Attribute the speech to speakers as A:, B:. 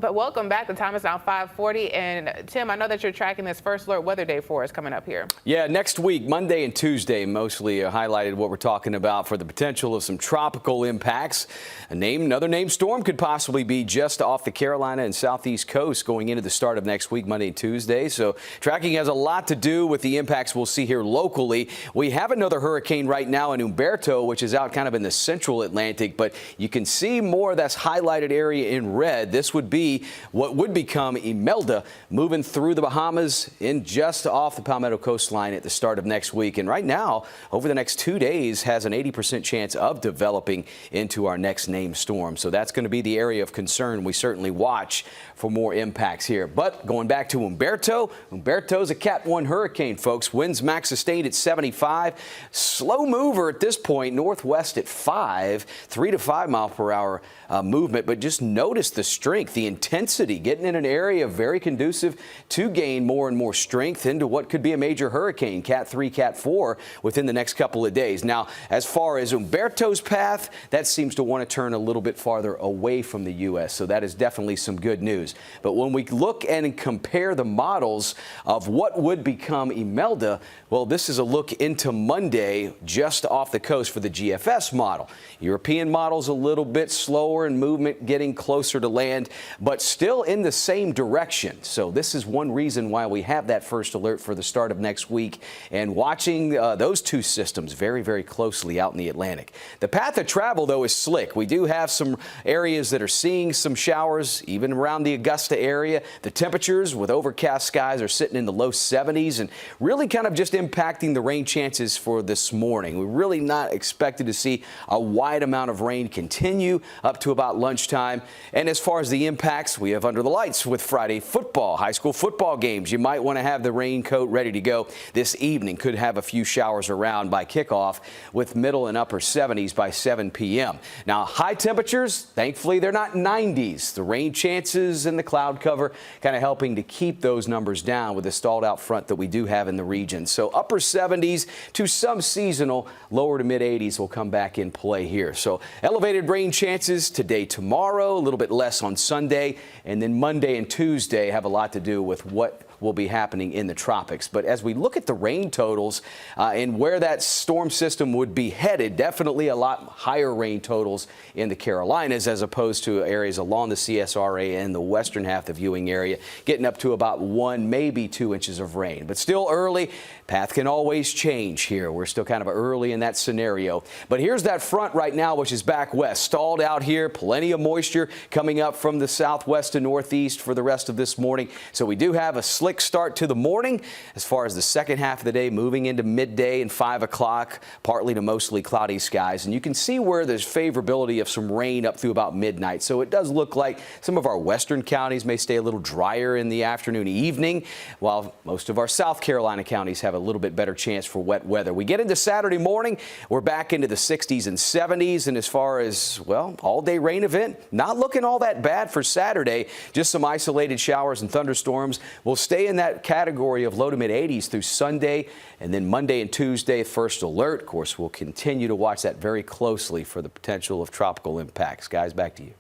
A: But welcome back. The time is now 5:40. And Tim, I know that you're tracking this first alert weather day for us coming up here.
B: Yeah, next week, Monday and Tuesday, mostly highlighted what we're talking about for the potential of some tropical impacts. Another named storm could possibly be just off the Carolina and southeast coast going into the start of next week, Monday and Tuesday. So tracking has a lot to do with the impacts we'll see here locally. We have another hurricane right now in Humberto, which is out kind of in the central Atlantic, but you can see more of that's highlighted area in red. This would be what would become Imelda, moving through the Bahamas in just off the Palmetto coastline at the start of next week. And right now, over the next 2 days, has an 80% chance of developing into our next named storm. So that's going to be the area of concern. We certainly watch for more impacts here. But going back to Humberto, Humberto's a Cat 1 hurricane, folks. Winds max sustained at 75. Slow mover at this point, northwest at 5, 3 to 5 mile per hour movement. But just notice the strength, the intensity, getting in an area very conducive to gain more and more strength into what could be a major hurricane, Cat 3, Cat 4, within the next couple of days. Now, as far as Humberto's path, that seems to want to turn a little bit farther away from the U.S., so that is definitely some good news. But when we look and compare the models of what would become Imelda, well, this is a look into Monday just off the coast for the GFS model. European model's a little bit slower in movement, getting closer to land, but still in the same direction. So this is one reason why we have that first alert for the start of next week and watching those two systems very, very closely out in the Atlantic. The path of travel, though, is slick. We do have some areas that are seeing some showers, even around the Augusta area. The temperatures with overcast skies are sitting in the low 70s and really kind of just impacting the rain chances for this morning. We're really not expected to see a wide amount of rain continue up to about lunchtime. And as far as the impacts, we have under the lights with Friday football, high school football games. You might want to have the raincoat ready to go this evening. Could have a few showers around by kickoff with middle and upper 70s by 7 p.m. Now, high temperatures, thankfully, they're not 90s. The rain chances and the cloud cover kind of helping to keep those numbers down with the stalled out front that we do have in the region. So upper 70s to some seasonal, lower to mid 80s will come back in play here. So elevated rain chances today, tomorrow, a little bit less on Sunday, and then Monday and Tuesday have a lot to do with what will be happening in the tropics. But as we look at the rain totals and where that storm system would be headed, definitely a lot higher rain totals in the Carolinas as opposed to areas along the CSRA and the western half of the viewing area, getting up to about 1, maybe 2 inches of rain. But still early. Path can always change here. We're still kind of early in that scenario. But here's that front right now, which is back west. Stalled out here. Plenty of moisture coming up from the southwest to northeast for the rest of this morning. So we do have a slick start to the morning as far as the second half of the day, moving into midday and 5 o'clock, partly to mostly cloudy skies. And you can see where there's favorability of some rain up through about midnight. So it does look like some of our western counties may stay a little drier in the afternoon, evening, while most of our South Carolina counties have a little bit better chance for wet weather. We get into Saturday morning, we're back into the 60s and 70s. And as far as, well, all-day rain event, not looking all that bad for Saturday. Just some isolated showers and thunderstorms. We'll stay in that category of low to mid 80s through Sunday, and then Monday and Tuesday, first alert. Of course, we'll continue to watch that very closely for the potential of tropical impacts. Guys, back to you.